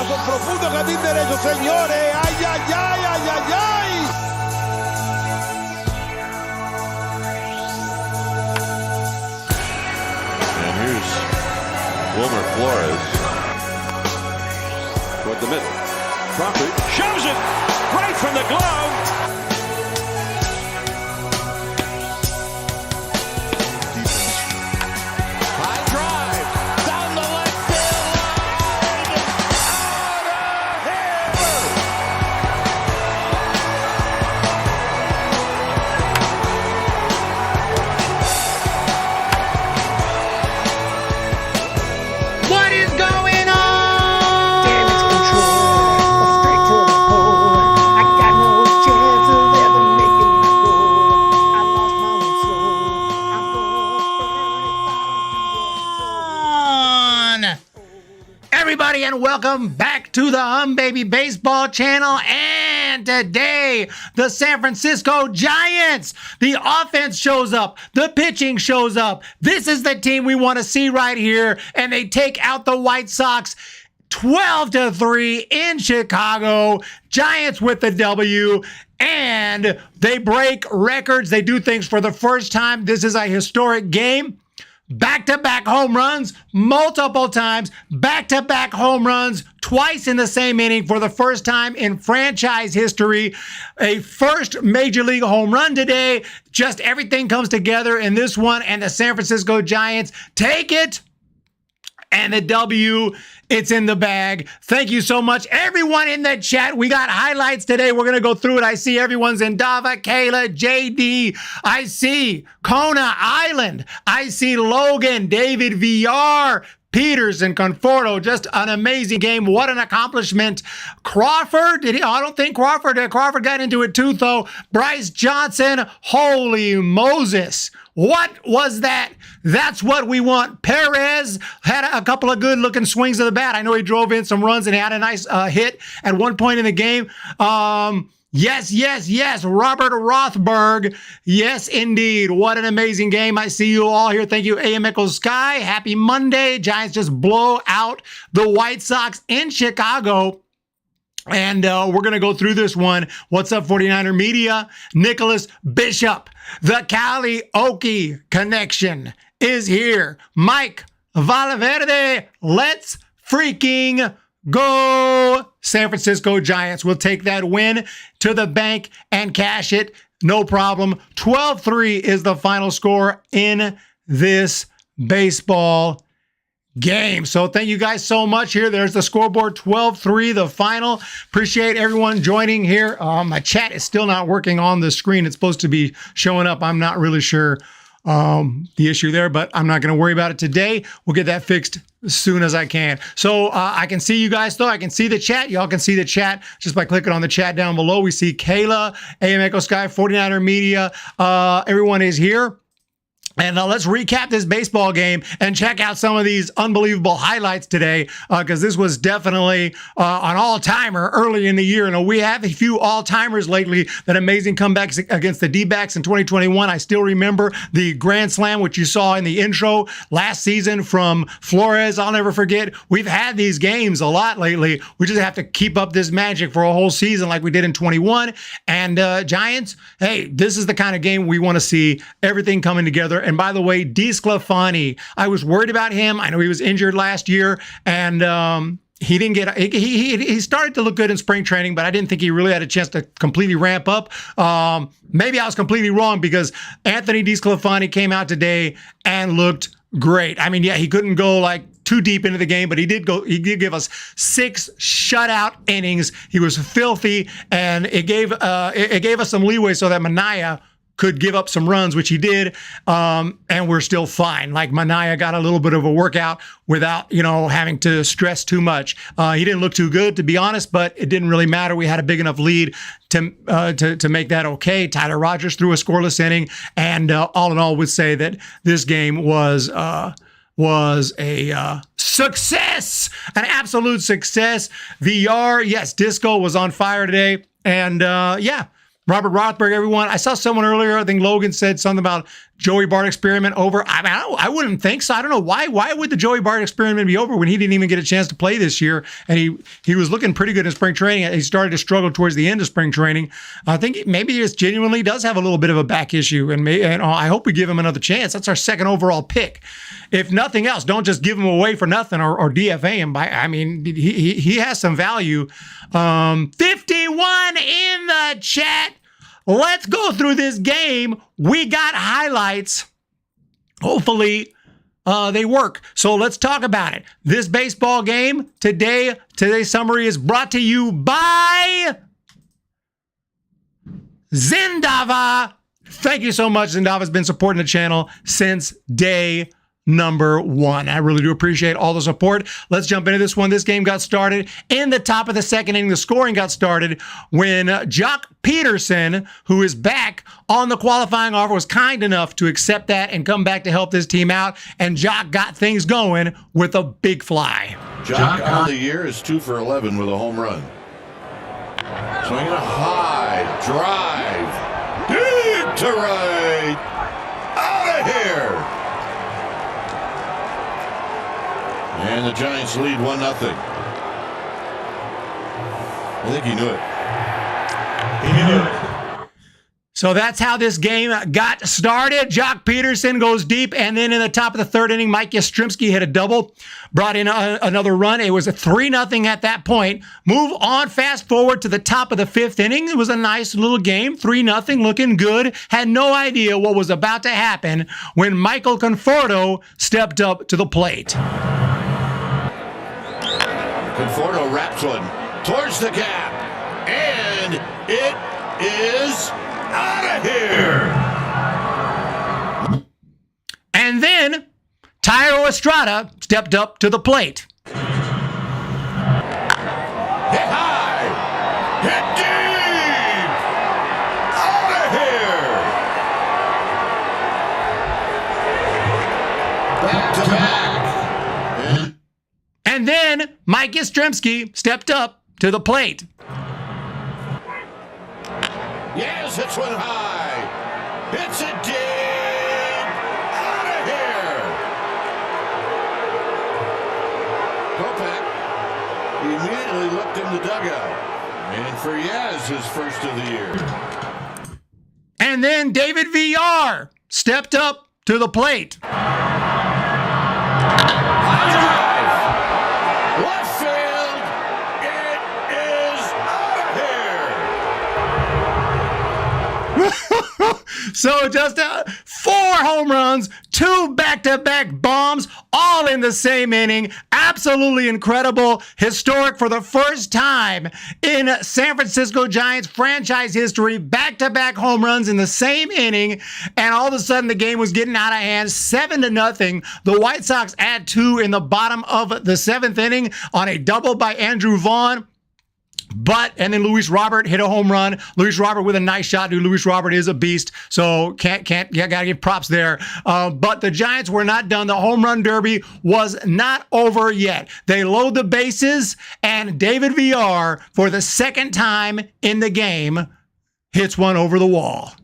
batazo profundo, jardín derecho, señores. ¡Ay, ay, ay, ay, ay, ay! And here's Wilmer Flores toward the middle. Crawford shoves it right from the glove. Everybody, and welcome back to the Humm Baby Baseball channel. And today, the San Francisco Giants, the offense shows up, the pitching shows up. This is the team we want to see right here, and they take out the White Sox 12-3 in Chicago. Giants with the W, and they break records. They do things for the first time. This is a historic game. Back-to-back home runs multiple times, back-to-back home runs twice in the same inning for the first time in franchise history. A first major league home run today. Just everything comes together in this one, and the San Francisco Giants take it. And the W, it's in the bag. Thank you so much, everyone in the chat. We got highlights today. We're going to go through it. I see everyone's in Dava, Kayla, JD. I see Kona Island. I see Logan, David VR, Peters, and Conforto. Just an amazing game. What an accomplishment. Crawford, I don't think Crawford got into it too, though. Bryce Johnson, holy Moses. What was that? That's what we want. Perez had a couple of good looking swings of the bat. I know he drove in some runs and he had a nice hit at one point in the game. Yes. Robert Rothberg. Yes, indeed. What an amazing game. I see you all here. Thank you, AM Echoes Sky. Happy Monday. Giants just blow out the White Sox in Chicago. And we're going to go through this one. What's up, 49er Media? Nicholas Bishop, the Cali-Okie connection is here. Mike Valverde, let's freaking go. San Francisco Giants will take that win to the bank and cash it. No problem. 12-3 is the final score in this baseball game. So thank you guys so much here. There's the scoreboard, 12-3, the final. Appreciate everyone joining here. My chat is still not working on the screen. It's supposed to be showing up. I'm not really sure the issue there, but I'm not going to worry about it today. We'll get that fixed as soon as I can. So I can see you guys though. I can see the chat. Y'all can see the chat just by clicking on the chat down below. We see Kayla, AM Echo Sky, 49er Media. Everyone is here. And let's recap this baseball game and check out some of these unbelievable highlights today, because this was definitely an all-timer early in the year. And we have a few all-timers lately, that amazing comebacks against the D-backs in 2021. I still remember the Grand Slam, which you saw in the intro last season from Flores. I'll never forget. We've had these games a lot lately. We just have to keep up this magic for a whole season like we did in 21. And Giants, hey, this is the kind of game we want to see, everything coming together. And by the way, DeSclafani, I was worried about him. I know he was injured last year, and he didn't get. He started to look good in spring training, but I didn't think he really had a chance to completely ramp up. Maybe I was completely wrong, because Anthony DeSclafani came out today and looked great. I mean, yeah, he couldn't go like too deep into the game, but he did go. He did give us 6 shutout innings. He was filthy, and it gave us some leeway so that Manaea could give up some runs, which he did, and we're still fine. Like, Manaea got a little bit of a workout without, having to stress too much. He didn't look too good, to be honest, but it didn't really matter. We had a big enough lead to make that okay. Tyler Rogers threw a scoreless inning, and all in all, would say that this game was a success, an absolute success. VR, yes, Disco was on fire today, and yeah. Robert Rothberg, everyone. I saw someone earlier, I think Logan said something about Joey Bart experiment over? I mean, I wouldn't think so. I don't know why. Why would the Joey Bart experiment be over when he didn't even get a chance to play this year? And he was looking pretty good in spring training. He started to struggle towards the end of spring training. I think maybe he just genuinely does have a little bit of a back issue, and I hope we give him another chance. That's our second overall pick. If nothing else, don't just give him away for nothing or DFA him. I mean, he has some value. 51 in the chat. Let's go through this game. We got highlights. Hopefully, they work. So let's talk about it. This baseball game today's summary is brought to you by Zindava. Thank you so much. Zindava's been supporting the channel since day number one. I really do appreciate all the support. Let's jump into this one. This game got started in the top of the second inning. The scoring got started when Jock Peterson, who is back on the qualifying offer, was kind enough to accept that and come back to help this team out. And Jock got things going with a big fly. Jock on the year is 2 for 11 with a home run. Swinging a high drive. Deep to right. Out of here. And the Giants lead 1-0. I think he knew it. He knew it. So that's how this game got started. Jock Peterson goes deep, and then in the top of the third inning, Mike Yastrzemski hit a double, brought in another run. It was a 3-0 at that point. Move on, fast forward to the top of the fifth inning. It was a nice little game, 3-0, looking good. Had no idea what was about to happen when Michael Conforto stepped up to the plate. Conforto wraps one towards the gap, and it is out of here. And then Tyro Estrada stepped up to the plate. Hit high, hit deep, out of here. Back to back. And then Mike Yastrzemski stepped up to the plate. Yes, hits one high. Hits it deep. Out of here. Kopech immediately looked in the dugout. And for Yaz, his first of the year. And then David VR stepped up to the plate. Left field, it is out of here. So just 4 home runs, 2 back-to-back bombs, all in the same inning. Absolutely incredible. Historic for the first time in San Francisco Giants franchise history. Back-to-back home runs in the same inning. And all of a sudden the game was getting out of hand. 7-0. The White Sox add 2 in the bottom of the 7th inning on a double by Andrew Vaughn. And then Luis Robert hit a home run. Luis Robert with a nice shot. Dude, Luis Robert is a beast. So gotta give props there. But the Giants were not done. The home run derby was not over yet. They load the bases, and David VR, for the second time in the game, hits one over the wall.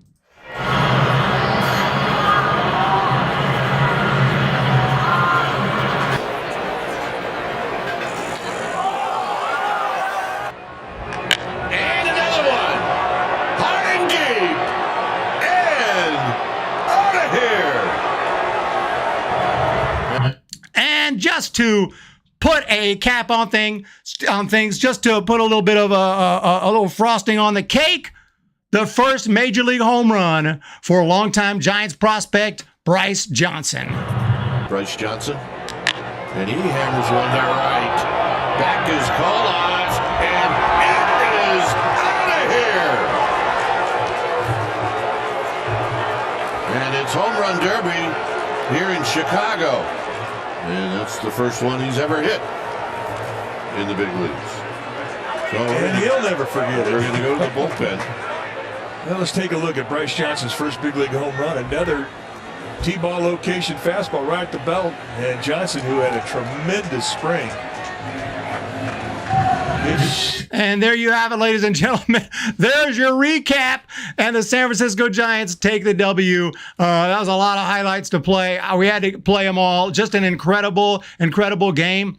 Just to put a cap on things, just to put a little bit of a little frosting on the cake, the first major league home run for longtime Giants prospect Bryce Johnson. Bryce Johnson, and he hammers one to right. Back is called off, and it is out of here. And it's home run derby here in Chicago. And that's the first one he's ever hit in the big leagues. So, and he'll never forget it. They're going to go to the bullpen. Now let's take a look at Bryce Johnson's first big league home run. Another T-ball location fastball right at the belt. And Johnson, who had a tremendous spring, And there you have it, ladies and gentlemen. There's your recap. And the San Francisco Giants take the W. That was a lot of highlights to play. We had to play them all. Just an incredible, incredible game.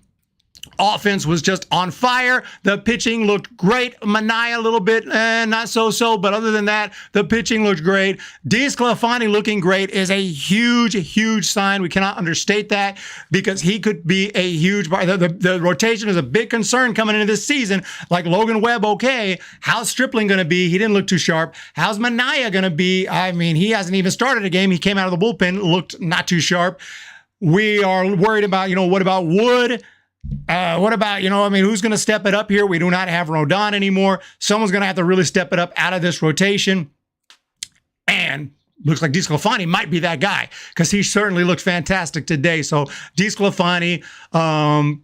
Offense was just on fire. The pitching looked great. Manaea a little bit, not so, but other than that, the pitching looked great. DeSclafani looking great is a huge, huge sign. We cannot understate that because he could be a huge part. The rotation is a big concern coming into this season. Like Logan Webb, okay. How's Stripling going to be? He didn't look too sharp. How's Manaea going to be? I mean, he hasn't even started a game. He came out of the bullpen, looked not too sharp. We are worried about, what about Wood? What about, who's going to step it up here? We do not have Rodon anymore. Someone's going to have to really step it up out of this rotation. And looks like DeSclafani might be that guy because he certainly looked fantastic today. So DeSclafani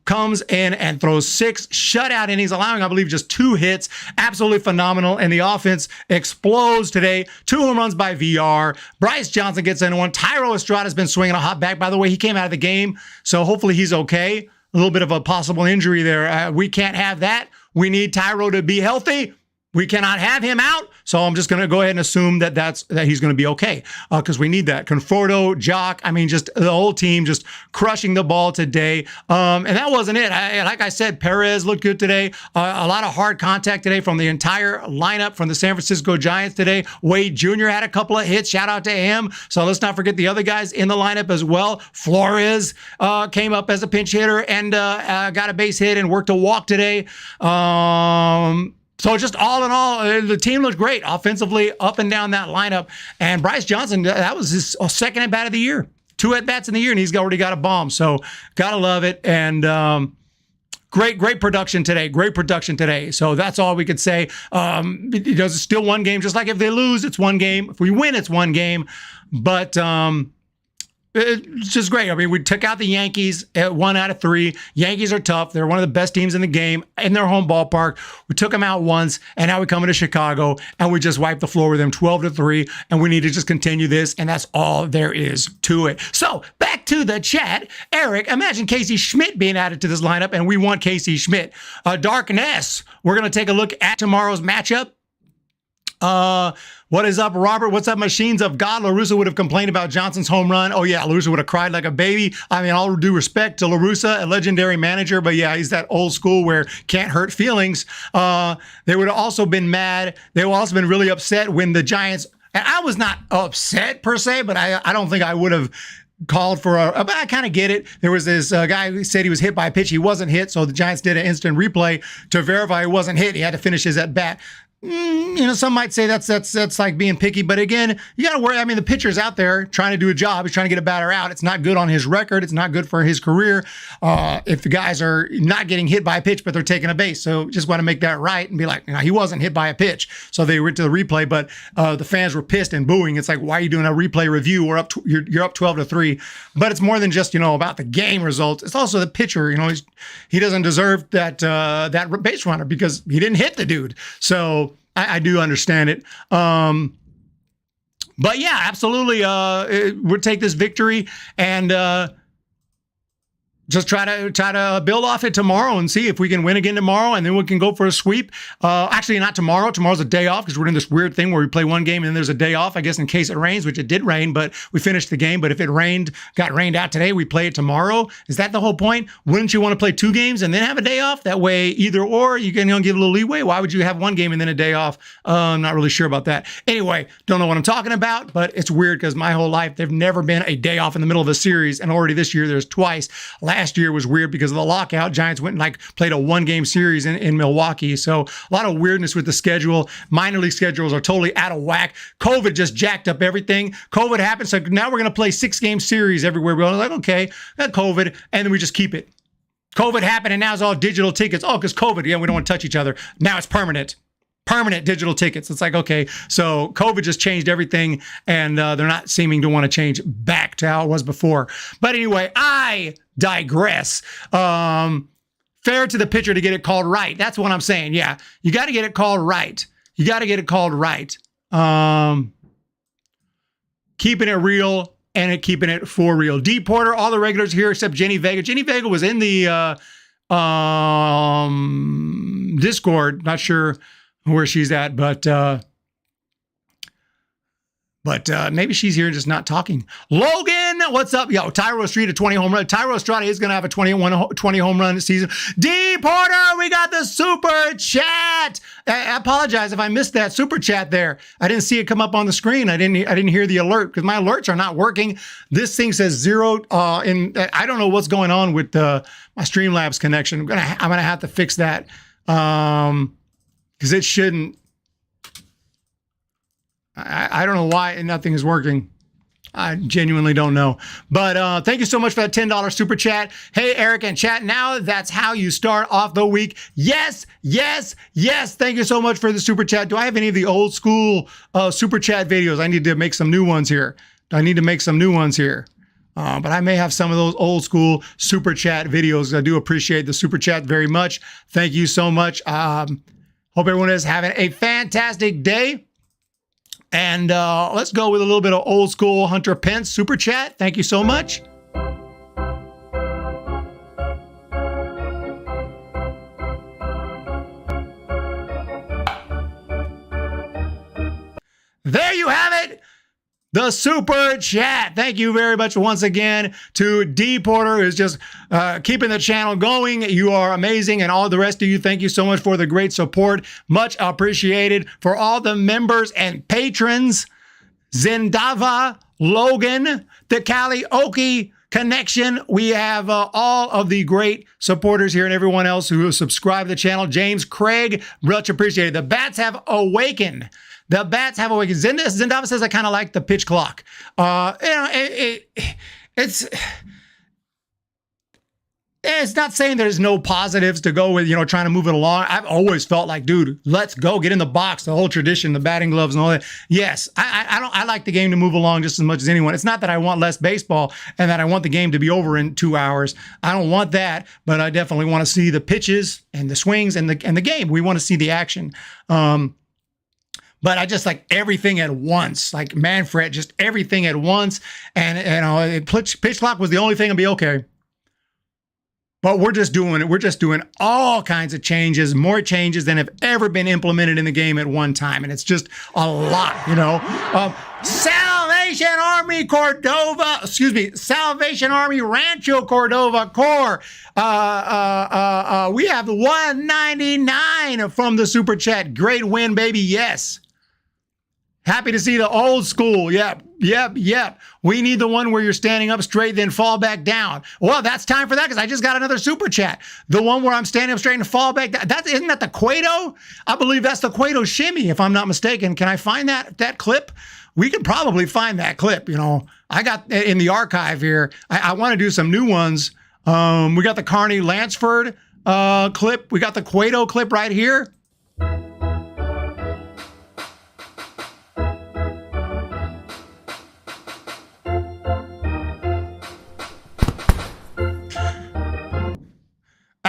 comes in and throws 6 shutout innings, allowing, I believe, just 2 hits. Absolutely phenomenal. And the offense explodes today. 2 home runs by VR. Bryce Johnson gets in one. Tyro Estrada's been swinging a hot bat. By the way, he came out of the game, so hopefully he's okay. A little bit of a possible injury there. We can't have that. We need Tyro to be healthy. We cannot have him out. So I'm just going to go ahead and assume that he's going to be okay because we need that. Conforto, Jock, just the whole team just crushing the ball today. And that wasn't it. Like I said, Perez looked good today. A lot of hard contact today from the entire lineup from the San Francisco Giants today. Wade Jr. had a couple of hits. Shout out to him. So let's not forget the other guys in the lineup as well. Flores came up as a pinch hitter and got a base hit and worked a walk today. So just all in all, the team looked great offensively up and down that lineup. And Bryce Johnson, that was his second at bat of the year. 2 at bats in the year, and he's already got a bomb. So gotta love it. And great production today. Great production today. So that's all we could say. It's still one game. Just like if they lose, it's one game. If we win, it's one game. But it's just great. We took out the Yankees at 1 out of 3. Yankees are tough. They're one of the best teams in the game in their home ballpark. We took them out once, and now we come into Chicago, and we just wiped the floor with them 12-3, and we need to just continue this, and that's all there is to it. So back to the chat. Eric, imagine Casey Schmidt being added to this lineup, and we want Casey Schmidt. Darkness, we're going to take a look at tomorrow's matchup. What is up, Robert? What's up, Machines of God? La Russa would have complained about Johnson's home run. Oh, yeah, La Russa would have cried like a baby. All due respect to La Russa, a legendary manager, but yeah, he's that old school where can't hurt feelings. They would have also been mad. They would have also been really upset when the Giants, and I was not upset per se, but I don't think I would have called for but I kind of get it. There was this guy who said he was hit by a pitch. He wasn't hit, so the Giants did an instant replay to verify he wasn't hit. He had to finish his at bat. Some might say that's like being picky, but again, you got to worry. The pitcher's out there trying to do a job. He's trying to get a batter out. It's not good on his record. It's not good for his career. If the guys are not getting hit by a pitch, but they're taking a base. So just want to make that right and be like, he wasn't hit by a pitch. So they went to the replay, but the fans were pissed and booing. It's like, why are you doing a replay review? You're up 12-3, but it's more than just, about the game results. It's also the pitcher, he doesn't deserve that base runner because he didn't hit the dude. So I do understand it. But yeah, absolutely. We'll take this victory and just try to build off it tomorrow and see if we can win again tomorrow, and then we can go for a sweep. Actually, not tomorrow. Tomorrow's a day off because we're in this weird thing where we play one game and then there's a day off, I guess, in case it rains, which it did rain, but we finished the game. But if it got rained out today, we play it tomorrow. Is that the whole point? Wouldn't you want to play 2 games and then have a day off? That way, either or, you can give a little leeway. Why would you have 1 game and then a day off? I'm not really sure about that. Anyway, don't know what I'm talking about, but it's weird because my whole life, there've never been a day off in the middle of a series, and already this year there's twice. Last year was weird because of the lockout. Giants went and played a 1-game series in Milwaukee. So a lot of weirdness with the schedule. Minor league schedules are totally out of whack. COVID just jacked up everything. COVID happened. So now we're going to play 6-game series everywhere. We're like, okay, that COVID. And then we just keep it. COVID happened and now it's all digital tickets. Oh, because COVID. Yeah, we don't want to touch each other. Now it's permanent digital tickets. It's like, okay, so COVID just changed everything, and they're not seeming to want to change back to how it was before. But anyway, I digress. Fair to the pitcher to get it called right. That's what I'm saying. Yeah, you got to get it called right. Keeping it real and keeping it for real. D Porter, all the regulars here except Jenny Vega. Jenny Vega was in the Discord. Not sure where she's at, but maybe she's here and just not talking. Logan, what's up? Yo, Tyro Street, a 20 home run. Tyro Estrada is going to have a 20 home run season. D. Porter, we got the super chat. I apologize if I missed that super chat there. I didn't see it come up on the screen. I didn't hear the alert because my alerts are not working. This thing says 0. I don't know what's going on with my Streamlabs connection. I'm gonna have to fix that because it shouldn't. I don't know why nothing is working. I genuinely don't know. But thank you so much for that $10 super chat. Hey, Eric and chat. Now that's how you start off the week. Yes, yes, yes. Thank you so much for the super chat. Do I have any of the old school super chat videos? I need to make some new ones here. But I may have some of those old school super chat videos. I do appreciate the super chat very much. Thank you so much. Hope everyone is having a fantastic day. And let's go with a little bit of old school Hunter Pence super chat. Thank you so much. There you have it. The super chat. Thank you very much once again to D. Porter, who's just keeping the channel going. You are amazing. And all the rest of you, thank you so much for the great support. Much appreciated. For all the members and patrons, Zendava, Logan, the Karaoke Connection. We have all of the great supporters here and everyone else who subscribe to the channel. James Craig, much appreciated. The Bats have awakened. Zendava says I kind of like the pitch clock. It's not saying there's no positives to go with, trying to move it along. I've always felt like, dude, let's go get in the box. The whole tradition, the batting gloves and all that. Yes, I like the game to move along just as much as anyone. It's not that I want less baseball and that I want the game to be over in 2 hours. I don't want that, but I definitely want to see the pitches and the swings and the game. We want to see the action. But I just like everything at once, like Manfred, just everything at once. And pitch clock was the only thing to be okay. But we're just doing it. We're just doing all kinds of changes, more changes than have ever been implemented in the game at one time. And it's just a lot, Salvation Army Salvation Army Rancho Cordova Corps. We have 199 from the super chat. Great win, baby. Yes. Happy to see the old school. Yep. We need the one where you're standing up straight, then fall back down. Well, that's time for that because I just got another super chat. The one where I'm standing up straight and fall back down. Isn't that the Cueto? I believe that's the Cueto shimmy, if I'm not mistaken. Can I find that clip? We could probably find that clip. I got in the archive here. I want to do some new ones. We got the Carney Lansford clip. We got the Cueto clip right here.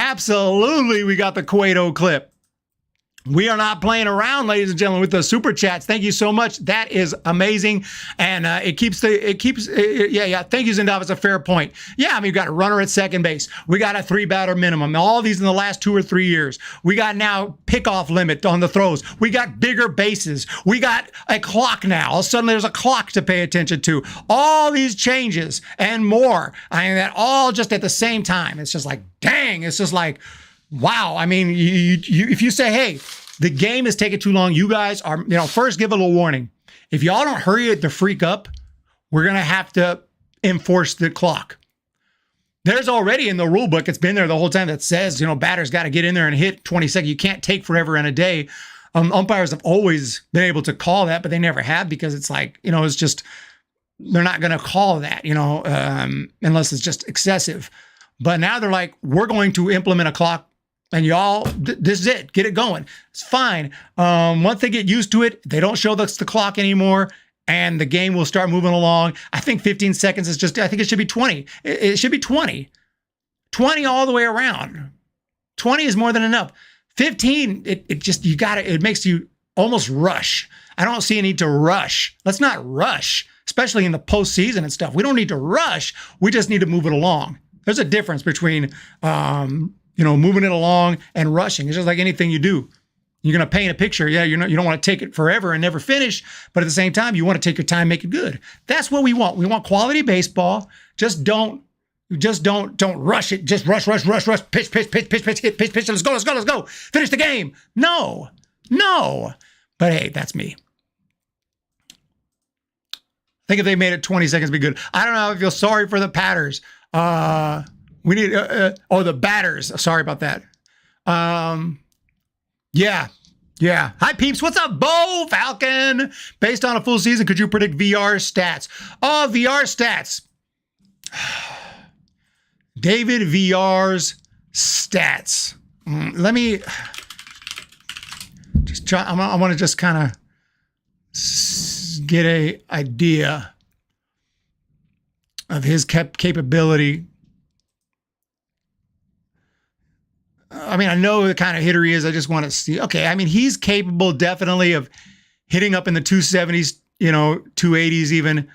Absolutely, we got the Cueto clip. We are not playing around, ladies and gentlemen, with the super chats. Thank you so much. That is amazing. And Thank you, Zendava. It's a fair point. Yeah, we've got a runner at second base. We got a 3-batter minimum. All these in the last 2 or 3 years. We got now pickoff limit on the throws. We got bigger bases. We got a clock now. All of a sudden, there's a clock to pay attention to. All these changes and more. That all just at the same time. It's just like, dang. It's just like, wow. If you say, hey, the game is taking too long, you guys are, first give a little warning. If y'all don't hurry it the freak up, we're going to have to enforce the clock. There's already in the rule book, it's been there the whole time, that says, batters got to get in there and hit 20 seconds. You can't take forever in a day. Umpires have always been able to call that, but they never have because it's like, it's just, they're not going to call that, unless it's just excessive. But now they're like, we're going to implement a clock. And y'all, this is it. Get it going. It's fine. Once they get used to it, they don't show us the clock anymore, and the game will start moving along. I think 15 seconds is I think it should be 20. It should be 20. 20 all the way around. 20 is more than enough. 15, it makes you almost rush. I don't see a need to rush. Let's not rush, especially in the postseason and stuff. We don't need to rush. We just need to move it along. There's a difference between, moving it along and rushing. It's just like anything you do. You're going to paint a picture. Yeah, you don't want to take it forever and never finish, but at the same time, you want to take your time, make it good. That's what we want. We want quality baseball. Just don't rush it. Just rush. Pitch, hit. Let's go. Finish the game. No. But hey, that's me. I think if they made it 20 seconds, it'd be good. I don't know. I feel sorry for the batters. We need, the batters. Sorry about that. Yeah. Hi, peeps. What's up, Bo Falcon? Based on a full season, could you predict VR stats? Oh, VR stats. David VR's stats. Let me just try. I want to just kind of get a idea of his capability. I mean, I know the kind of hitter he is. I just want to see. Okay, I mean, he's capable definitely of hitting up in the 270s, 280s even.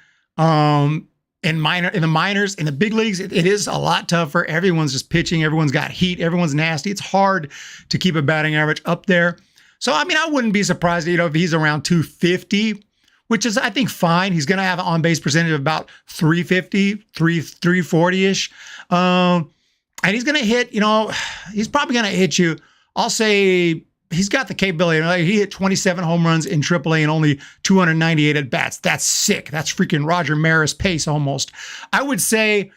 In the minors, in the big leagues, it is a lot tougher. Everyone's just pitching. Everyone's got heat. Everyone's nasty. It's hard to keep a batting average up there. So, I mean, I wouldn't be surprised, if he's around 250, which is, I think, fine. He's going to have an on-base percentage of about 350, 340-ish. And he's going to hit, he's probably going to hit you. I'll say he's got the capability. He hit 27 home runs in AAA and only 298 at bats. That's sick. That's freaking Roger Maris pace almost. I would say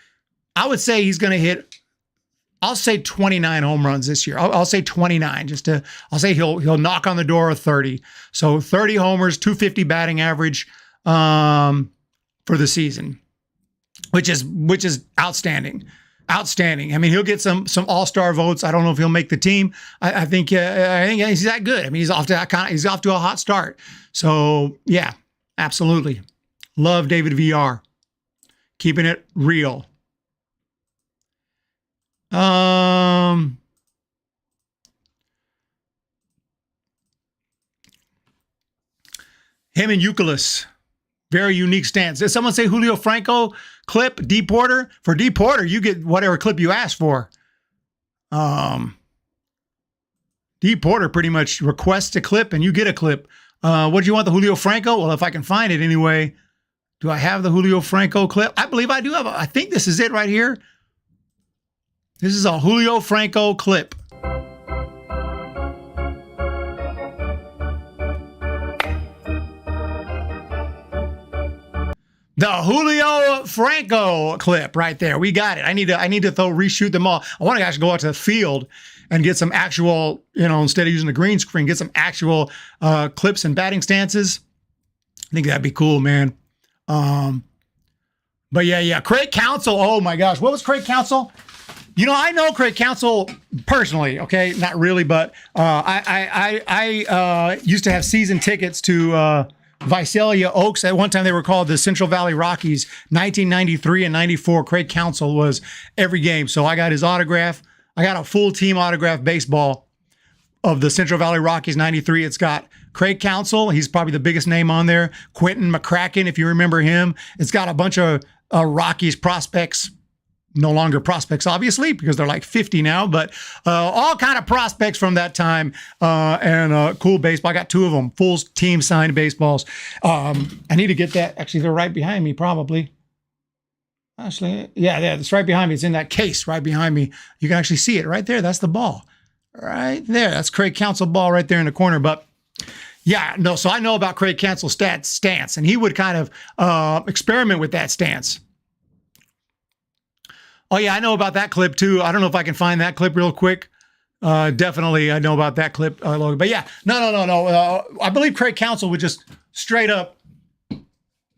he's going to hit, I'll say 29 home runs this year. I'll say 29 I'll say he'll knock on the door of 30. So 30 homers, 250 batting average for the season, which is outstanding. Outstanding. I mean, he'll get some all-star votes. I don't know if he'll make the team. I think he's that good. I mean, he's off to a hot start. So yeah, absolutely. Love David VR. Keeping it real. Him and Euclid. Very unique stance. Did someone say Julio Franco clip? D Porter? For D Porter, you get whatever clip you ask for. D Porter pretty much requests a clip and you get a clip. What do you want, the Julio Franco? Well, if I can find it anyway. Do I have the Julio Franco clip? I believe I do have I think this is it right here. This is a Julio Franco clip. The Julio Franco clip right there. We got it. I need to reshoot them all. I want to actually go out to the field and get some actual, instead of using the green screen, get some actual clips and batting stances. I think that'd be cool, man. But yeah. Craig Counsell. Oh my gosh. What was Craig Counsell? I know Craig Counsell personally, okay? Not really, but I used to have season tickets to Visalia Oaks. At one time, they were called the Central Valley Rockies. 1993 and 94, Craig Counsell was every game. So I got his autograph. I got a full team autograph baseball of the Central Valley Rockies 93. It's got Craig Counsell. He's probably the biggest name on there. Quentin McCracken, if you remember him. It's got a bunch of Rockies prospects. No longer prospects, obviously, because they're like 50 now, but all kind of prospects from that time and cool baseball. I got two of them, full team signed baseballs. I need to get that. Actually, they're right behind me, probably. Actually, yeah, it's right behind me. It's in that case right behind me. You can actually see it right there. That's the ball right there. That's Craig Counsell ball right there in the corner. But yeah, no, so I know about Craig Counsell's stance, and he would kind of experiment with that stance. Oh, yeah, I know about that clip, too. I don't know if I can find that clip real quick. Definitely, I know about that clip, Logan. But yeah, no. I believe Craig Counsell would just straight up,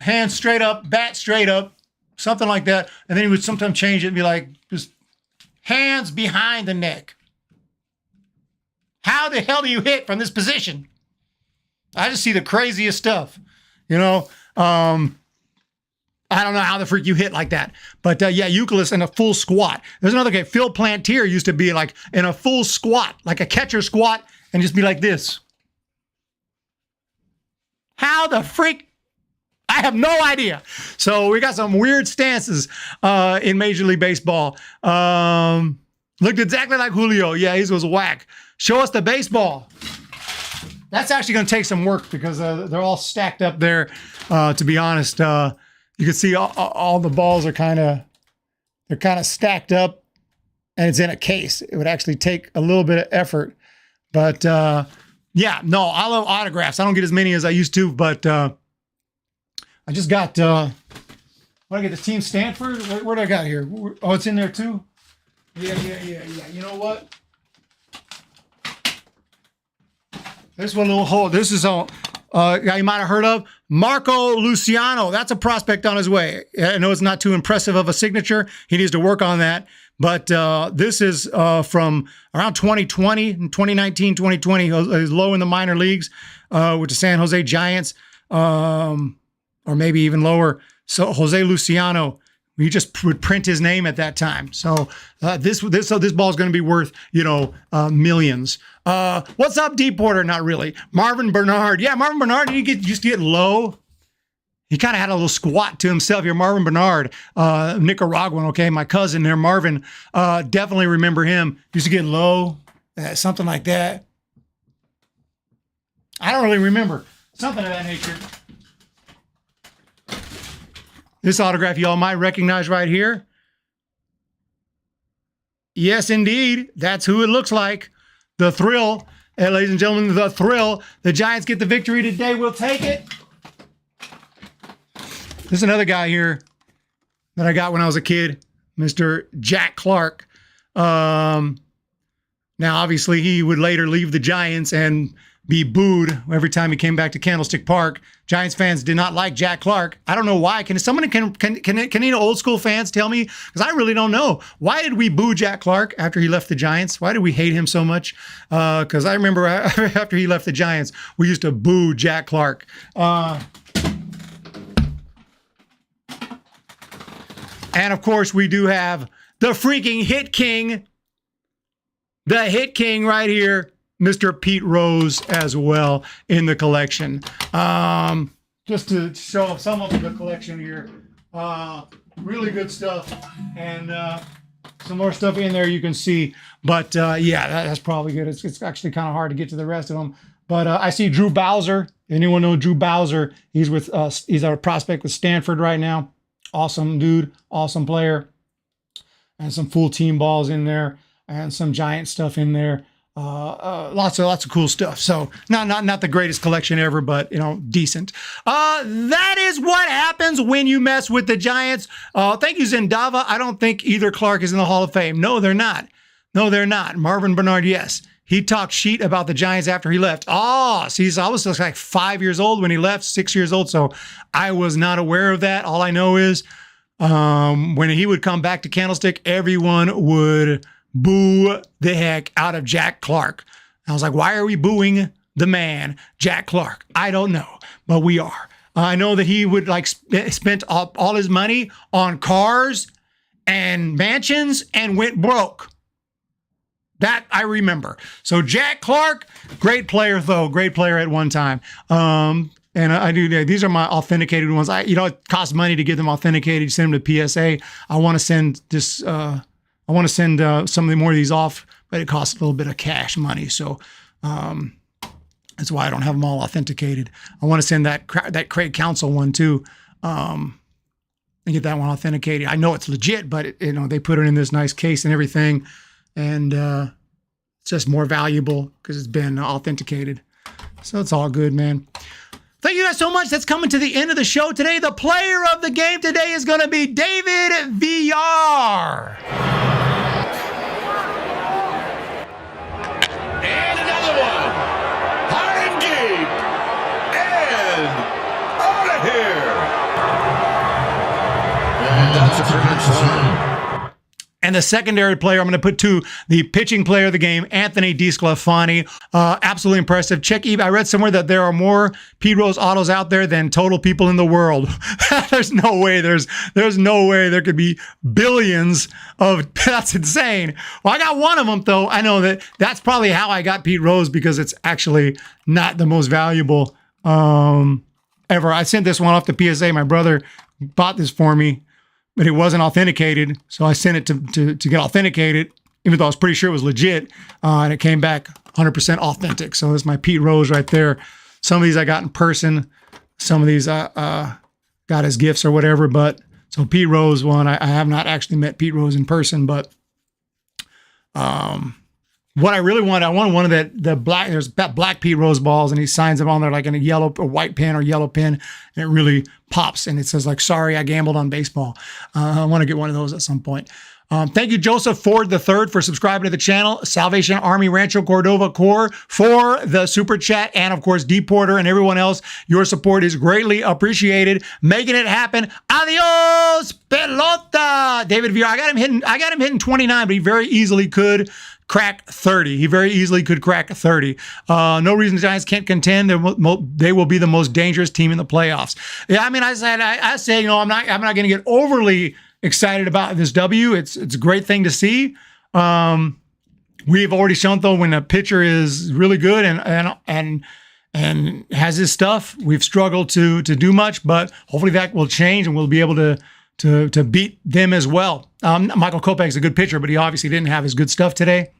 hands straight up, bat straight up, something like that. And then he would sometimes change it and be like, just hands behind the neck. How the hell do you hit from this position? I just see the craziest stuff, I don't know how the freak you hit like that. But yeah, Euclid in a full squat. There's another guy, Phil Plantier, used to be like in a full squat, like a catcher squat, and just be like this. How the freak? I have no idea. So we got some weird stances in Major League Baseball. Looked exactly like Julio. Yeah, he was whack. Show us the baseball. That's actually going to take some work because they're all stacked up there. To be honest, you can see all the balls are they're kind of stacked up, and it's in a case. It would actually take a little bit of effort, but yeah, no, I love autographs. I don't get as many as I used to, but I just got. Want to get the team Stanford? Where do I got here? Oh, it's in there too. Yeah. You know what? This one little hole. This is a guy you might have heard of, Marco Luciano. That's a prospect on his way. I know it's not too impressive of a signature. He needs to work on that. But this is from around 2020, 2019, 2020. He was low in the minor leagues with the San Jose Giants, or maybe even lower. So Jose Luciano, we just would print his name at that time. So this ball is going to be worth, millions. What's up, Deep Porter? Not really. Marvin Bernard. Yeah, Marvin Bernard, he used to get low. He kind of had a little squat to himself here. Marvin Bernard, Nicaraguan, okay? My cousin there, Marvin, definitely remember him. Used to get low, something like that. I don't really remember. Something of that nature. This autograph y'all might recognize right here. Yes, indeed. That's who it looks like. The Thrill. Hey, ladies and gentlemen, the Thrill. The Giants get the victory today. We'll take it. There's another guy here that I got when I was a kid, Mr. Jack Clark. Now, obviously, he would later leave the Giants and be booed every time he came back to Candlestick Park. Giants fans did not like Jack Clark. I don't know why. Can any old school fans tell me? Because I really don't know. Why did we boo Jack Clark after he left the Giants? Why did we hate him so much? Because I remember after he left the Giants, we used to boo Jack Clark. And of course, we do have the freaking Hit King. The Hit King right here. Mr. Pete Rose as well in the collection. Just to show some of the collection here. Really good stuff. And some more stuff in there you can see. But yeah, that's probably good. It's actually kind of hard to get to the rest of them. But I see Drew Bowser. Anyone know Drew Bowser? He's our prospect with Stanford right now. Awesome dude. Awesome player. And some full team balls in there. And some Giant stuff in there. Lots of cool stuff. So not the greatest collection ever, but decent. That is what happens when you mess with the Giants. Thank you, Zendava. I don't think either Clark is in the Hall of Fame. No, they're not. Marvin Bernard, yes. He talked shit about the Giants after he left. See, I was just like 5 years old when he left, 6 years old. So I was not aware of that. All I know is when he would come back to Candlestick, everyone would boo the heck out of Jack Clark. I was like, why are we booing the man, Jack Clark? I don't know, but we are. I know that he would spent all his money on cars and mansions and went broke. That I remember. So Jack Clark, great player though, great player at one time. And I do. These are my authenticated ones. It costs money to get them authenticated. You send them to PSA. I want to send this. I want to send some more of these off, but it costs a little bit of cash money. So that's why I don't have them all authenticated. I want to send that Craig Counsell one too, and get that one authenticated. I know it's legit, but they put it in this nice case and everything, and it's just more valuable because it's been authenticated. So it's all good, man. Thank you guys so much. That's coming to the end of the show today. The player of the game today is going to be David Villar. And another one. High and deep. And out of here. And that's a pretty sign. And the secondary player, I'm going to put to the pitching player of the game, Anthony DeSclafani. Absolutely impressive. Check eBay. I read somewhere that there are more Pete Rose autos out there than total people in the world. There's no way. There's no way there could be billions of. That's insane. Well, I got one of them though. I know that's probably how I got Pete Rose because it's actually not the most valuable ever. I sent this one off to PSA. My brother bought this for me, but it wasn't authenticated, so I sent it to get authenticated. even though I was pretty sure it was legit, and it came back 100% authentic. So it's my Pete Rose right there. Some of these I got in person. Some of these I got as gifts or whatever. But so Pete Rose one, I have not actually met Pete Rose in person, but what I really wanted, I wanted one of the black, there's black Pete Rose balls, and he signs them on there like in a yellow or white pen or yellow pen, and it really pops, and it says like, sorry, I gambled on baseball. I want to get one of those at some point. Thank you, Joseph Ford III, for subscribing to the channel. Salvation Army Rancho Cordova Corps for the super chat, and of course, D Porter and everyone else. Your support is greatly appreciated. Making it happen. Adios, pelota. David VR. I got him hitting 29, but he very easily could crack 30. He very easily could crack 30. No reason the Giants can't contend. They will be the most dangerous team in the playoffs. Yeah, I mean, I said, you know, I'm not going to get overly excited about this W. It's a great thing to see. We've already shown, though, when a pitcher is really good and has his stuff, we've struggled to do much, but hopefully that will change and we'll be able to beat them as well. Michael Kopech's a good pitcher, but he obviously didn't have his good stuff today.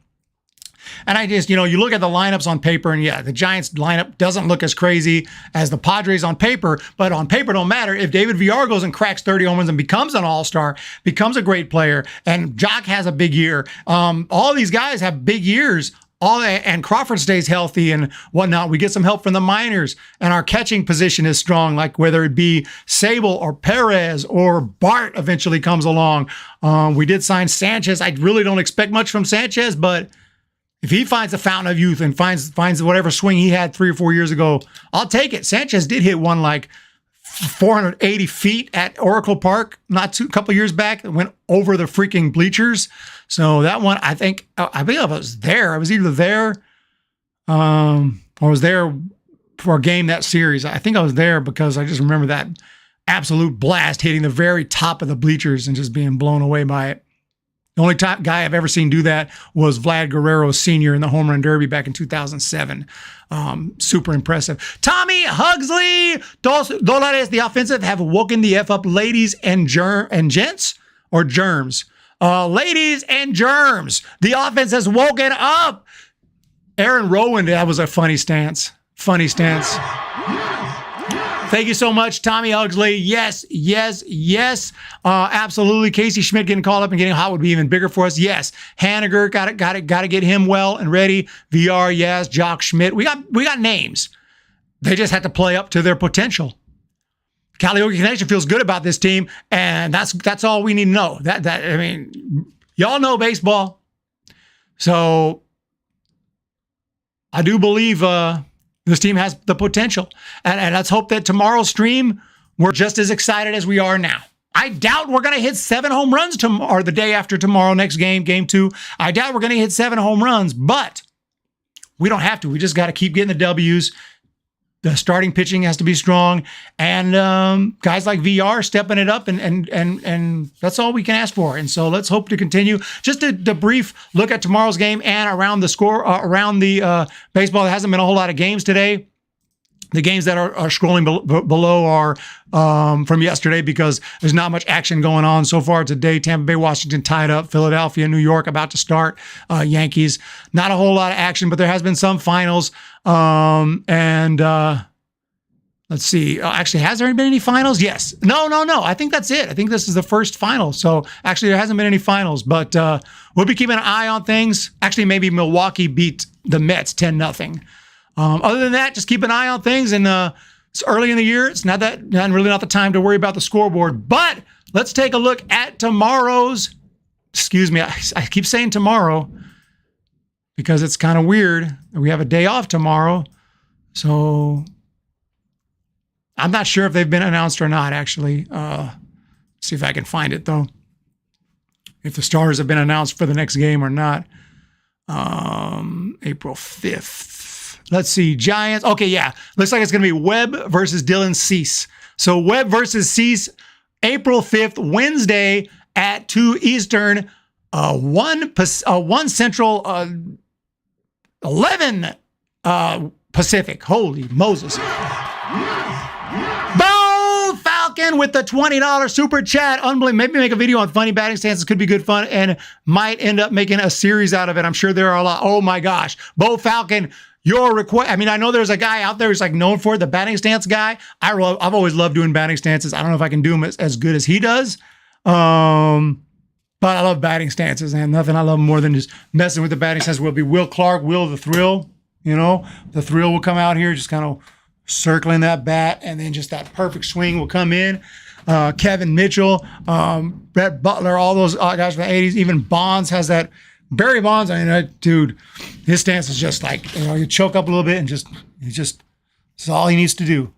And I just, you know, you look at the lineups on paper, and yeah, the Giants lineup doesn't look as crazy as the Padres on paper, but on paper don't matter. If David VR goes and cracks 30 home runs and becomes an all-star, becomes a great player, and Jock has a big year, all these guys have big years, and Crawford stays healthy and whatnot. We get some help from the minors, and our catching position is strong, like whether it be Sable or Perez or Bart eventually comes along. We did sign Sanchez. I really don't expect much from Sanchez, but if he finds a fountain of youth and finds whatever swing he had 3 or 4 years ago, I'll take it. Sanchez did hit one like 480 feet at Oracle Park a couple years back. It went over the freaking bleachers. So that one, I think I was there. I was either there or was there for a game that series. I think I was there because I just remember that absolute blast hitting the very top of the bleachers and just being blown away by it. The only guy I've ever seen do that was Vlad Guerrero Sr. in the Home Run Derby back in 2007. Super impressive. Tommy Hugsley, $2, the offensive have woken the F up, ladies and gents, or germs. Ladies and germs, the offense has woken up. Aaron Rowan, that was a funny stance. Funny stance. Thank you so much, Tommy Hugsley. Yes, yes, yes. Absolutely. Casey Schmidt getting called up and getting hot would be even bigger for us. Yes. Haniger, got to get him well and ready. VR, yes. Jock Schmidt. We got names. They just have to play up to their potential. Calliope Connection feels good about this team, and that's all we need to know. I mean, y'all know baseball. So I do believe this team has the potential. And let's hope that tomorrow's stream, we're just as excited as we are now. I doubt we're going to hit 7 home runs or the day after tomorrow, next game, game 2. I doubt we're going to hit 7 home runs, but we don't have to. We just got to keep getting the W's. The starting pitching has to be strong, and guys like VR stepping it up, and that's all we can ask for. And so let's hope to continue. Just a brief look at tomorrow's game and around the score, around the baseball. There hasn't been a whole lot of games today. The games that are scrolling below are from yesterday because there's not much action going on so far today. Tampa Bay, Washington tied up. Philadelphia, New York about to start. Yankees, not a whole lot of action, but there has been some finals. Let's see. Actually, has there been any finals? Yes. No. I think that's it. I think this is the first final. So actually, there hasn't been any finals, but we'll be keeping an eye on things. Actually, maybe Milwaukee beat the Mets 10-0. Other than that, just keep an eye on things. And it's early in the year. It's not really not the time to worry about the scoreboard. But let's take a look at tomorrow's. Excuse me, I keep saying tomorrow because it's kind of weird. We have a day off tomorrow, so I'm not sure if they've been announced or not. Actually, see if I can find it though. If the stars have been announced for the next game or not. April 5th. Let's see, Giants. Okay, yeah. Looks like it's going to be Webb versus Dylan Cease. So Webb versus Cease, April 5th, Wednesday at 2 Eastern, 1 Central, 11 Pacific. Holy Moses. Bo Falcons Ken with the $20 super chat. Unbelievable. Maybe make a video on funny batting stances. Could be good fun and might end up making a series out of it. I'm sure there are a lot. Oh my gosh. Bo Falcon, your request. I mean, I know there's a guy out there who's like known for it, the batting stance guy. I've always loved doing batting stances. I don't know if I can do them as good as he does. But I love batting stances, and nothing I love more than just messing with the batting stance. Will be Will Clark, Will the Thrill. You know, the Thrill will come out here, just kind of circling that bat, and then just that perfect swing will come in. Kevin Mitchell, Brett Butler, all those guys from the 80s. Even Bonds has that. Barry Bonds, I mean, dude, his stance is just like, you choke up a little bit and that's all he needs to do.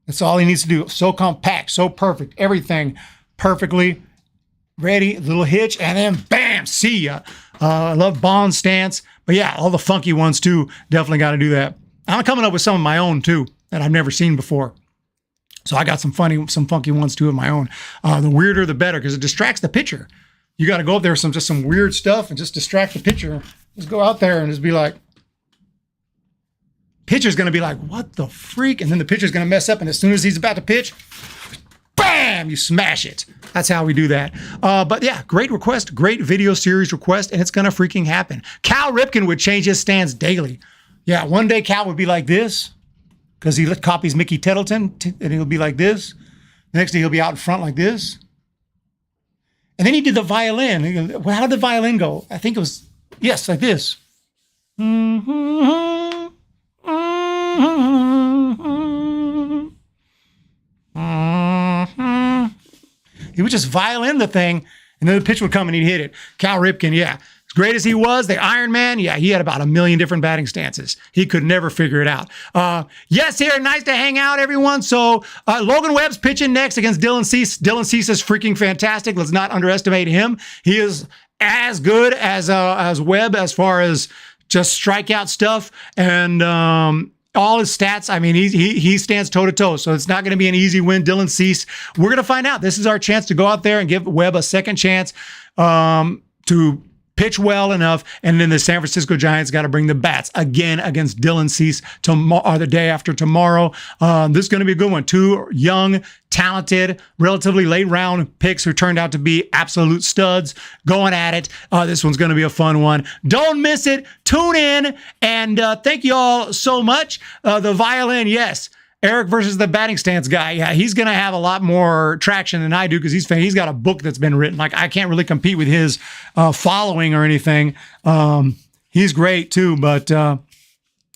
That's all he needs to do. So compact, so perfect, everything perfectly ready, little hitch, and then bam, see ya. I love Bond's stance, but yeah, all the funky ones too. Definitely got to do that. I'm coming up with some of my own too that I've never seen before. So I got some funky ones too of my own. The weirder, the better, because it distracts the pitcher. You got to go up there with some weird stuff and just distract the pitcher. Just go out there and just be like, pitcher's going to be like, what the freak? And then the pitcher's going to mess up. And as soon as he's about to pitch, bam, you smash it. That's how we do that. But yeah, great request, great video series request, and it's going to freaking happen. Cal Ripken would change his stance daily. Yeah, one day Cal would be like this because he copies Mickey Tettleton, and he'll be like this. The next day he'll be out in front like this. And then he did the violin. Well, how did the violin go? I think it was, yes, like this. He would just violin the thing, and then the pitch would come and he'd hit it. Cal Ripken, yeah. As great as he was, the Iron Man, yeah, he had about 1 million different batting stances. He could never figure it out. Yes, here, nice to hang out, everyone. So Logan Webb's pitching next against Dylan Cease. Dylan Cease is freaking fantastic. Let's not underestimate him. He is as good as Webb as far as just strikeout stuff and all his stats. I mean, he stands toe-to-toe, so it's not going to be an easy win. Dylan Cease, we're going to find out. This is our chance to go out there and give Webb a second chance to pitch well enough, and then the San Francisco Giants got to bring the bats again against Dylan Cease the day after tomorrow. This is going to be a good one. Two young, talented, relatively late round picks who turned out to be absolute studs going at it. This one's going to be a fun one. Don't miss it. Tune in, and thank you all so much. The violin, yes. Eric versus the batting stance guy. Yeah, he's going to have a lot more traction than I do because he's got a book that's been written. Like, I can't really compete with his following or anything. He's great too, but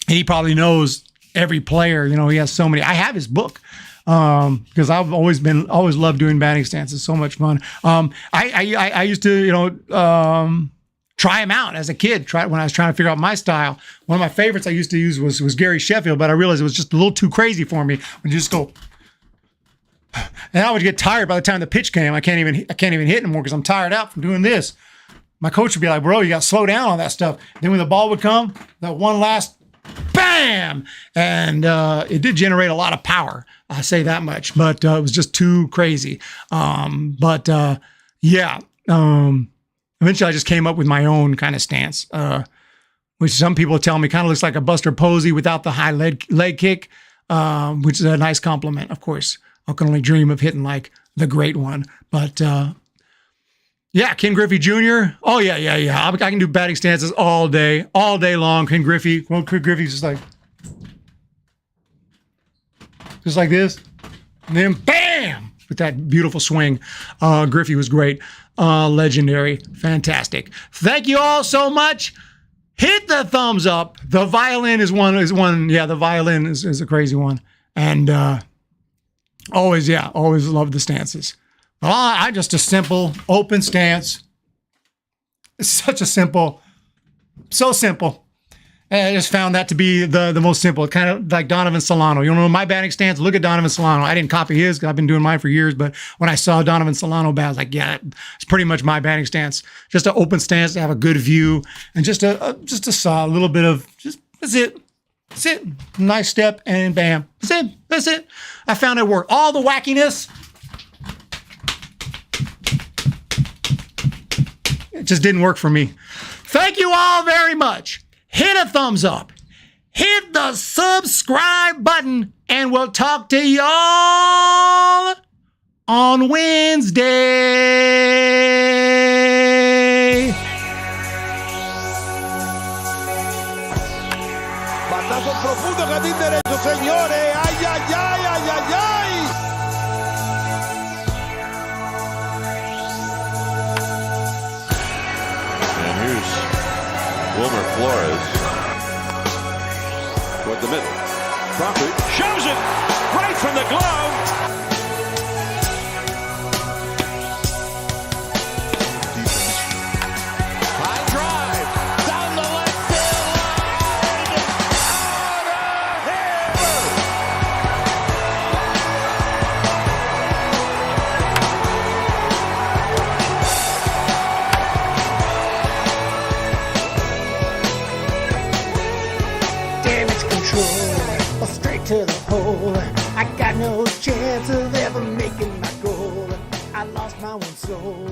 he probably knows every player. You know, he has so many. I have his book because I've always loved doing batting stances. So much fun. I used to, try him out as a kid. When I was trying to figure out my style. One of my favorites I used to use was Gary Sheffield, but I realized it was just a little too crazy for me. When you just go, and I would get tired by the time the pitch came. I can't even hit anymore because I'm tired out from doing this. My coach would be like, "Bro, you got to slow down on that stuff." Then when the ball would come, that one last bam, and it did generate a lot of power. I say that much, but it was just too crazy. Eventually, I just came up with my own kind of stance, which some people tell me kind of looks like a Buster Posey without the high leg kick, which is a nice compliment, of course. I can only dream of hitting like the great one. But yeah, Ken Griffey Jr. Oh, yeah. I can do batting stances all day long. Ken Griffey's just like this. And then bam! With that beautiful swing. Griffey was great. Legendary. Fantastic. Thank you all so much. Hit the thumbs up. The violin is one. Yeah, the violin is a crazy one. And always love the stances. I just a simple, open stance. It's such a so simple. And I just found that to be the most simple. Kind of like Donovan Solano. You know my batting stance? Look at Donovan Solano. I didn't copy his because I've been doing mine for years. But when I saw Donovan Solano bat, I was like, yeah, it's pretty much my batting stance. Just an open stance to have a good view. And just a little bit of, that's it. That's it. Nice step and bam. That's it. I found it worked. All the wackiness, it just didn't work for me. Thank you all very much. Hit a thumbs up, hit the subscribe button, and we'll talk to y'all on Wednesday. Batazo profundo, jardín derecho, señores. Ay, ay, ay, ay, ay, ay. And here's Wilmer Flores. Toward the middle. Crawford shows it right from the glove. High drive down the left field line. Out of here. Damage control, straight to the hole. I got no chance of ever making my goal. I lost my one soul.